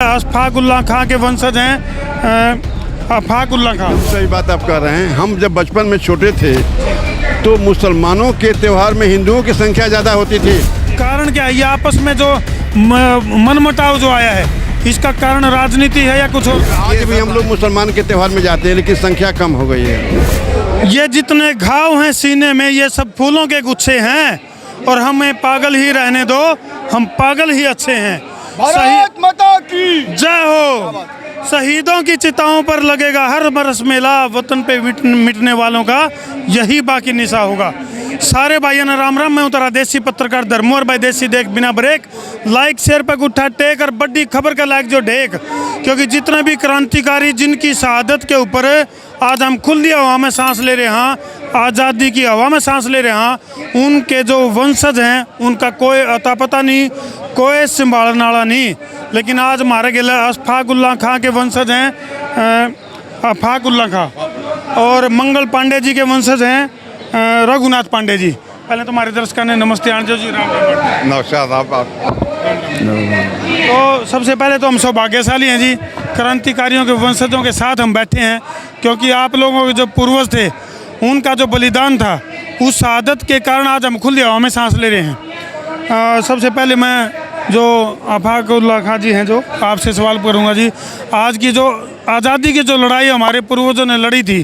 अशफाक उल्लाह खां के वंशज हैं। अशफाक उल्लाह खां, सही बात आप कर रहे हैं। हम जब बचपन में छोटे थे तो मुसलमानों के त्यौहार में हिंदुओं की संख्या ज़्यादा होती थी। कारण क्या है? ये आपस में जो मनमुटाव जो आया है, इसका कारण राजनीति है या कुछ और? आज भी हम लोग मुसलमान के त्यौहार में जाते हैं लेकिन संख्या कम हो गई है। ये जितने घाव हैं सीने में, ये सब फूलों के गुच्छे हैं और हमें पागल ही रहने दो, हम पागल ही अच्छे हैं। भारत माता की जय हो। शहीदों की चिताओं पर लगेगा हर बरस मेला, वतन पे मिटने वालों का यही बाकी निशा होगा। सारे भाइयों ने राम राम। मैं उतरा देसी पत्रकार धर्मोर भाई देसी देख बिना ब्रेक, लाइक शेयर पर उठा टेक और बड़ी खबर का लाइक जो ढेक, क्योंकि जितने भी क्रांतिकारी जिनकी शहादत के ऊपर आज हम खुली हवा में सांस ले रहे हैं, आज़ादी की हवा में सांस ले रहे हैं, उनके जो वंशज हैं उनका कोई अता पता नहीं, कोई संभालने वाला नहीं। लेकिन आज मारे गए अशफाक उल्लाह खां के वंशज हैं, अशफाक उल्लाह खां, और मंगल पांडे जी के वंशज हैं रघुनाथ पांडे जी। पहले तो हमारे दर्शकों ने नमस्ते आंजो जी, राम राम। नमस्कार आप। तो सबसे पहले तो हम सौभाग्यशाली हैं जी, क्रांतिकारियों के वंशजों के साथ हम बैठे हैं, क्योंकि आप लोगों के जो पूर्वज थे उनका जो बलिदान था, उस शहादत के कारण आज हम खुली हवा में सांस ले रहे हैं। सबसे पहले मैं जो अशफाक उल्लाह खां जी हैं, जो आपसे सवाल करूंगा जी, आज की जो आज़ादी की जो लड़ाई हमारे पूर्वजों ने लड़ी थी,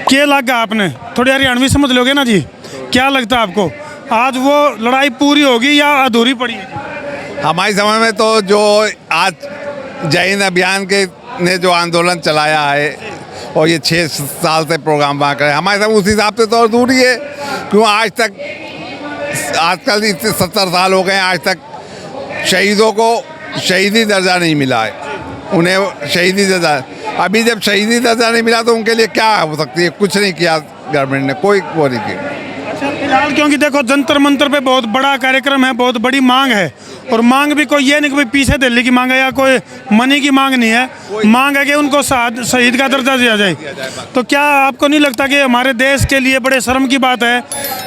क्या लगा आपने? थोड़ी हरियाणवी समझ लोगे ना जी, क्या लगता है आपको आज वो लड़ाई पूरी होगी या अधूरी पड़ी है? हमारे समय में तो जो आज जय हिंद अभियान के ने जो आंदोलन चलाया है और ये 6 साल से प्रोग्राम वहाँ करे, हमारे साथ उस हिसाब से तो अधूरी है। क्यों आज तक, आजकल इतने 70 साल हो गए, आज तक शहीदों को शहीदी दर्जा नहीं मिला है। उन्हें शहीदी दर्जा, अभी जब शहीदी दर्जा नहीं मिला तो उनके लिए क्या हो सकती है? कुछ नहीं किया गवर्नमेंट ने, कोई वो नहीं किया। अच्छा, फिलहाल क्योंकि देखो जंतर मंतर पे बहुत बड़ा कार्यक्रम है, बहुत बड़ी मांग है, और मांग भी कोई ये नहीं कि पीछे दिल्ली की मांग है या कोई मनी की मांग नहीं है, मांग है कि उनको शहीद का दर्जा दिया जाए। तो क्या आपको नहीं लगता कि हमारे देश के लिए बड़े शर्म की बात है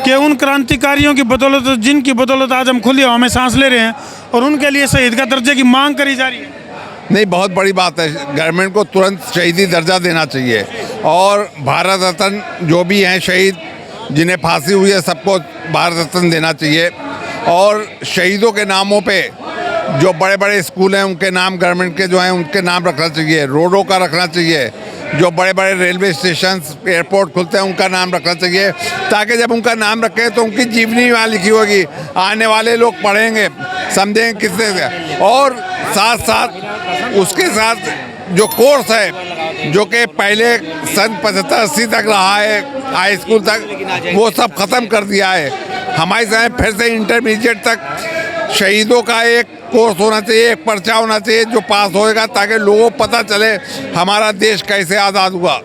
कि उन क्रांतिकारियों की बदौलत, जिनकी बदौलत आज हम खुली हवा में सांस ले रहे हैं, और उनके लिए शहीद का दर्जे की मांग करी जा रही है? नहीं, बहुत बड़ी बात है। गवर्नमेंट को तुरंत शहीदी दर्जा देना चाहिए, और भारत रत्न जो भी हैं शहीद जिन्हें फांसी हुई है सबको भारत रत्न देना चाहिए। और शहीदों के नामों पे जो बड़े बड़े स्कूल हैं उनके नाम गवर्नमेंट के जो हैं उनके नाम रखना चाहिए, रोडों का रखना चाहिए, जो बड़े बड़े रेलवे स्टेशन एयरपोर्ट खुलते हैं उनका नाम रखना चाहिए, ताकि जब उनका नाम रखें तो उनकी जीवनी वहाँ लिखी होगी, आने वाले लोग पढ़ेंगे, समझेंगे किससे से। और साथ साथ उसके साथ जो कोर्स है जो कि पहले सन 75-80 तक रहा है, हाई स्कूल तक, वो सब ख़त्म कर दिया है। हमारे समय फिर से इंटरमीडिएट तक शहीदों का एक कोर्स होना चाहिए, एक पर्चा होना चाहिए जो पास होएगा, ताकि लोगों को पता चले हमारा देश कैसे आज़ाद हुआ।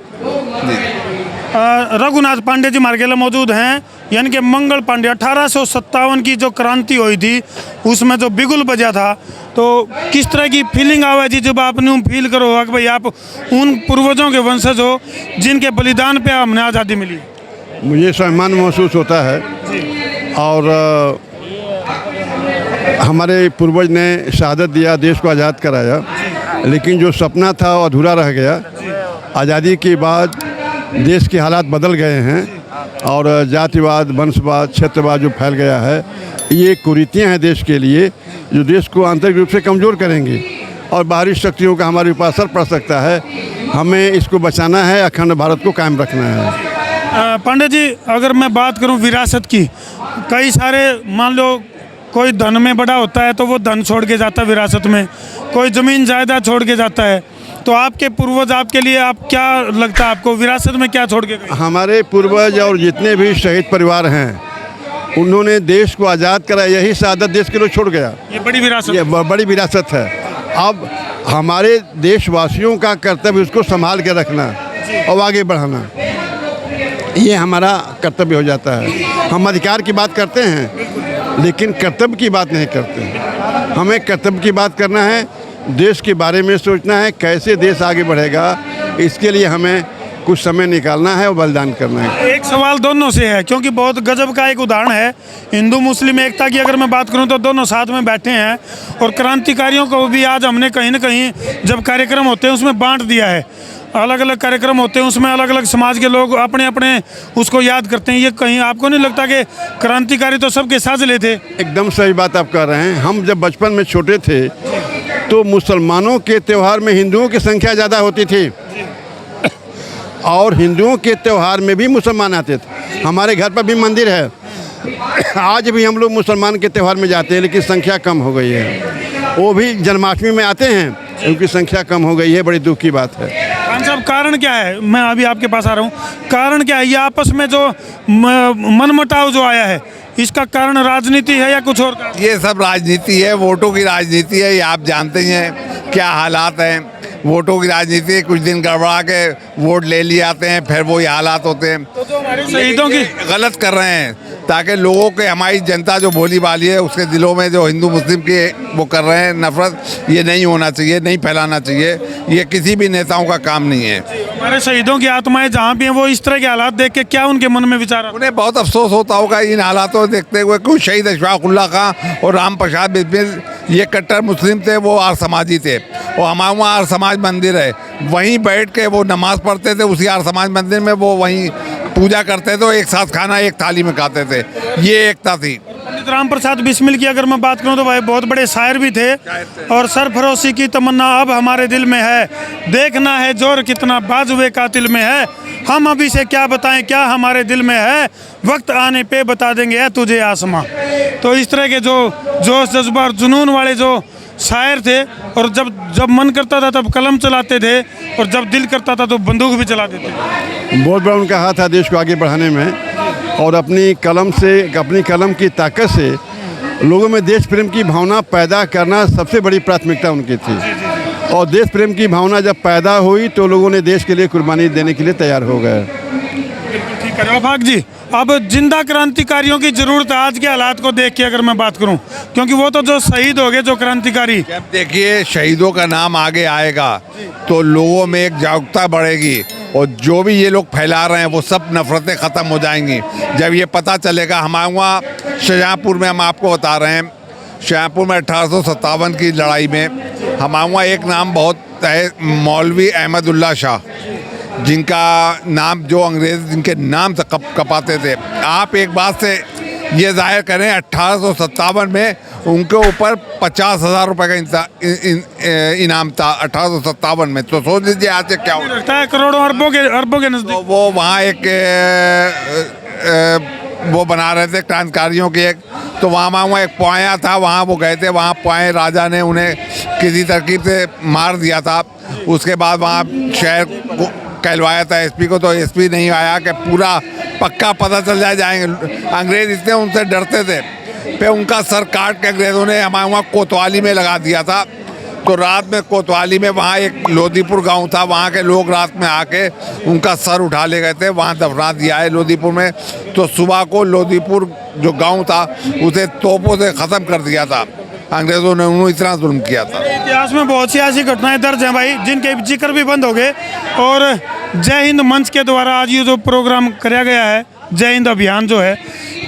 रघुनाथ पांडे जी मार्गेला मौजूद हैं, यानी कि मंगल पांडे। 1857 की जो क्रांति हुई थी उसमें जो बिगुल बजा था, तो किस तरह की फीलिंग आवा थी जब आपने फील करो कि भाई आप उन पूर्वजों के वंशज हो जिनके बलिदान पे हमने आज़ादी मिली? मुझे सम्मान महसूस होता है, और हमारे पूर्वज ने शहादत दिया, देश को आज़ाद कराया, लेकिन जो सपना था वो अधूरा रह गया। आज़ादी के बाद देश के हालात बदल गए हैं, और जातिवाद, वंशवाद, क्षेत्रवाद जो फैल गया है, ये कुरीतियाँ हैं देश के लिए, जो देश को आंतरिक रूप से कमज़ोर करेंगी, और बाहरी शक्तियों का हमारे ऊपर असर पड़ सकता है। हमें इसको बचाना है, अखंड भारत को कायम रखना है। पांडे जी, अगर मैं बात करूं विरासत की, कई सारे, मान लो कोई धन में बड़ा होता है तो वो धन छोड़ के जाता है विरासत में, कोई ज़मीन जायदाद छोड़ के जाता है, तो आपके पूर्वज आपके लिए, आप क्या लगता है आपको विरासत में क्या छोड़ के गए? हमारे पूर्वज और जितने भी शहीद परिवार हैं उन्होंने देश को आज़ाद कराया, यही शहादत देश के लिए छोड़ गया। ये बड़ी विरासत, ये बड़ी विरासत है। अब हमारे देशवासियों का कर्तव्य उसको संभाल के रखना और आगे बढ़ाना, ये हमारा कर्तव्य हो जाता है। हम अधिकार की बात करते हैं लेकिन कर्तव्य की बात नहीं करते। हमें कर्तव्य की बात करना है, देश के बारे में सोचना है, कैसे देश आगे बढ़ेगा, इसके लिए हमें कुछ समय निकालना है और बलिदान करना है। एक सवाल दोनों से है, क्योंकि बहुत गजब का एक उदाहरण है हिंदू मुस्लिम एकता की। अगर मैं बात करूं तो दोनों साथ में बैठे हैं, और क्रांतिकारियों को भी आज हमने कहीं ना कहीं जब कार्यक्रम होते हैं उसमें बांट दिया है। अलग अलग कार्यक्रम होते हैं, उसमें अलग अलग समाज के लोग अपने अपने उसको याद करते हैं। ये कहीं आपको नहीं लगता कि क्रांतिकारी तो सबके साझले थे? एकदम सही बात आप कह रहे हैं। हम जब बचपन में छोटे थे तो मुसलमानों के त्यौहार में हिंदुओं की संख्या ज़्यादा होती थी, और हिंदुओं के त्यौहार में भी मुसलमान आते थे। हमारे घर पर भी मंदिर है, आज भी हम लोग मुसलमान के त्यौहार में जाते हैं, लेकिन संख्या कम हो गई है। वो भी जन्माष्टमी में आते हैं, उनकी संख्या कम हो गई है। बड़ी दुख की बात है। खान साहब, कारण क्या है? मैं अभी आपके पास आ रहा हूँ। कारण क्या है? ये आपस में जो मनमुटाव जो आया है, इसका कारण राजनीति है या कुछ और कारण? ये सब राजनीति है, वोटों की राजनीति है। ये आप जानते ही हैं क्या हालात हैं। वोटों की राजनीति, कुछ दिन गड़बड़ा के वोट ले लिए आते हैं, फिर वही हालात होते हैं। तो जो हमारे शहीदों की गलत कर रहे हैं, ताकि लोगों के, हमारी जनता जो भोली भाली है उसके दिलों में जो हिंदू मुस्लिम की वो कर रहे हैं नफरत, ये नहीं होना चाहिए, नहीं फैलाना चाहिए। ये किसी भी नेताओं का काम नहीं है। हमारे शहीदों की आत्माएं जहाँ भी हैं, वो इस तरह के हालात देख के क्या उनके मन में विचार आता है? उन्हें बहुत अफसोस होता होगा इन हालातों को देखते हुए। कुछ शहीद अशफाक उल्लाह खां और राम प्रसाद बिस्मिल ये कट्टर मुस्लिम थे, वो आर समाजी थे, और हमारे वहाँ आर समाज मंदिर है, वहीं बैठ के वो नमाज़ पढ़ते थे। उसी आर समाज मंदिर में वो वहीं पूजा करते थे, एक साथ खाना एक थाली में खाते थे। ये एकता थी। पंडित राम प्रसाद बिस्मिल की अगर मैं बात करूं तो भाई बहुत बड़े शायर भी थे, और सरफरोशी की तमन्ना अब हमारे दिल में है, देखना है जोर कितना बाजुए कातिल में है, हम अभी से क्या बताएं क्या हमारे दिल में है, वक्त आने पे बता देंगे है तुझे आसमां। तो इस तरह के जो जोश जज्बा और जुनून वाले जो शायर थे, और जब मन करता था तब कलम चलाते थे, और जब दिल करता था तो बंदूक भी चलाते थे। बहुत बड़ा उनका हाथ था देश को आगे बढ़ाने में, और अपनी कलम की ताकत से लोगों में देश प्रेम की भावना पैदा करना सबसे बड़ी प्राथमिकता उनकी थी। और देश प्रेम की भावना जब पैदा हुई तो लोगों ने देश के लिए कुर्बानी देने के लिए तैयार हो गए। ठीक है अफाक जी, अब जिंदा क्रांतिकारियों की जरूरत है आज के हालात को देख के अगर मैं बात करूं, क्योंकि वो तो जो शहीद हो गए जो क्रांतिकारी। जब देखिए शहीदों का नाम आगे आएगा तो लोगों में एक जागरूकता बढ़ेगी, और जो भी ये लोग फैला रहे हैं वो सब नफरतें ख़त्म हो जाएंगी। जब ये पता चलेगा, हमारे वहाँ शाहजहाँपुर में हम आपको बता रहे हैं, शाहजहाँपुर में 1857 की लड़ाई में हमारे वहाँ एक नाम बहुत है, मौलवी अहमदुल्ला शाह, जिनका नाम जो अंग्रेज जिनके नाम से कपाते थे। आप एक बात से ये जाहिर करें, 1857 में उनके ऊपर 50,000 रुपये का इनाम था 1857 में। तो सोच लीजिए आज से क्या होता है, करोड़ों अरबों के नजदीक। तो वो वहाँ एक वो बना रहे थे क्रांतिकारियों की एक, तो वहाँ एक पोया था, वहाँ वो गए थे। वहाँ पोए राजा ने उन्हें किसी तरकीब से मार दिया था। उसके बाद वहाँ शहर को कहलवाया था एसपी को, तो एसपी नहीं आया कि पूरा पक्का पता चल जाएंगे। अंग्रेज इतने उनसे डरते थे, फिर उनका सर काट के अंग्रेज़ों ने हमारे वहाँ कोतवाली में लगा दिया था। तो रात में कोतवाली में वहाँ एक लोधीपुर गांव था, वहाँ के लोग रात में आके उनका सर उठा ले गए थे, वहाँ दफना दिया है लोधीपुर में। तो सुबह को लोधीपुर जो गांव था उसे तोपों से ख़त्म कर दिया था अंग्रेज़ों ने, उन्होंने इतना जुल्म किया था। इतिहास में बहुत सी ऐसी घटनाएं दर्ज हैं भाई, जिनके जिक्र भी बंद हो गए। और जय हिंद मंच के द्वारा आज ये जो प्रोग्राम कराया गया है, जय हिंद अभियान जो है,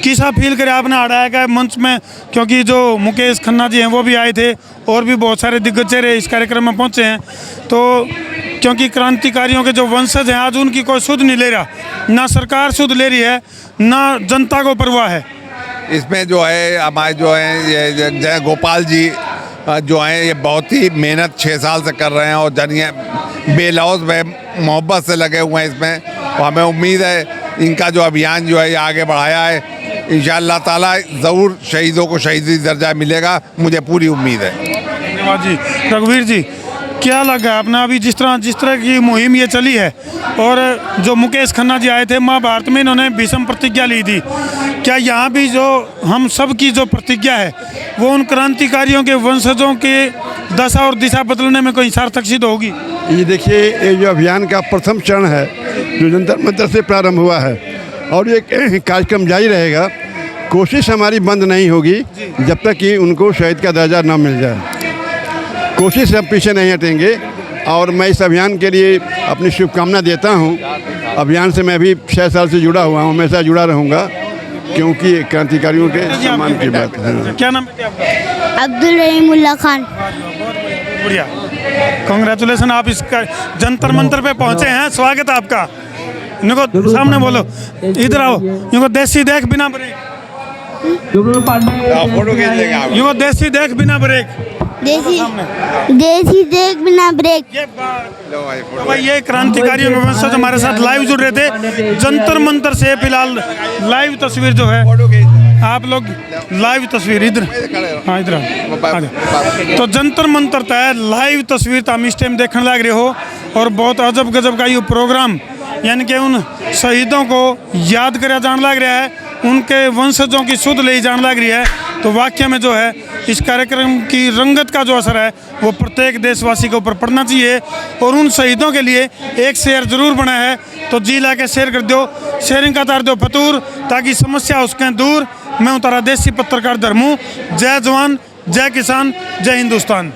किसा फील करे आपने आड़ाया का मंच में, क्योंकि जो मुकेश खन्ना जी हैं वो भी आए थे, और भी बहुत सारे दिग्गज चेहरे इस कार्यक्रम में पहुंचे हैं। तो क्योंकि क्रांतिकारियों के जो वंशज हैं आज उनकी कोई सुध नहीं ले रहा, ना सरकार सुध ले रही है, ना जनता को परवाह है। इसमें जो है हमारे जो है ये जय गोपाल जी जो हैं, ये बहुत ही मेहनत 6 साल से कर रहे हैं, और जनिए बेलौस मोहब्बत से लगे हुए हैं इसमें। और हमें उम्मीद है इनका जो अभियान जो है ये आगे बढ़ाया है, इंशाअल्लाह ताला ज़रूर शहीदों को शहीदी दर्जा मिलेगा, मुझे पूरी उम्मीद है। धन्यवाद जी। रघुवीर जी, क्या लगा आपने अभी जिस तरह की मुहिम ये चली है, और जो मुकेश खन्ना जी आए थे महाभारत में, इन्होंने भीष्म प्रतिज्ञा ली थी, क्या यहाँ भी जो हम सब की जो प्रतिज्ञा है वो उन क्रांतिकारियों के वंशजों के दशा और दिशा बदलने में कोई सार्थक सिद्ध होगी? ये देखिए, ये जो अभियान का प्रथम चरण है जो जंतर मंतर से प्रारंभ हुआ है, और ये कार्यक्रम जारी रहेगा। कोशिश हमारी बंद नहीं होगी जब तक कि उनको शहीद का दर्जा न मिल जाए। कोशिश से हम पीछे नहीं हटेंगे, और मैं इस अभियान के लिए अपनी शुभकामना देता हूँ अभियान से मैं भी 6 साल से जुड़ा हुआ हूँ, हमेशा जुड़ा रहूँगा, क्योंकि क्रांतिकारियों के सम्मान की बात है। क्या नाम है आपका? अब्दुल रहीमुल्लाह खान। बढ़िया, कांग्रेचुलेसन, आप इस जंतर मंतर पे पहुंचे हैं, स्वागत है आपका। इनको सामने बोलो, इधर आओ, इनको देसी देख बिना ब्रेक, फोटो खींच लेंगे आप। इनको देसी देख बिना ब्रेक। देसी देख बिना ब्रेक। ये तो भाई ये क्रांतिकारियों के वंशज हमारे साथ लाइव जुड़ रहे थे जंतर मंतर से। फिलहाल लाइव तस्वीर जो है, आप लोग लाइव तस्वीर इधर, हाँ इधर आ जाओ। तो जंतर मंतर तय लाइव तस्वीर तो हम इस टाइम देखने लग रहे हो, और बहुत अजब गजब का ये प्रोग्राम, यानी कि उन शहीदों को याद कराया जाने लग रहा है, उनके वंशजों की सुध ली जाने लग रही है। तो वाकई में जो है इस कार्यक्रम की रंगत का जो असर है वो प्रत्येक देशवासी के ऊपर पड़ना चाहिए। और उन शहीदों के लिए एक शेयर जरूर बना है, तो जी ला के शेयर कर दो, शेयरिंग का तार दो फतूर, ताकि समस्या उसके दूर। मैं हूँ तारा देसी पत्रकार धर्मू। जय जवान, जय किसान, जय हिंदुस्तान।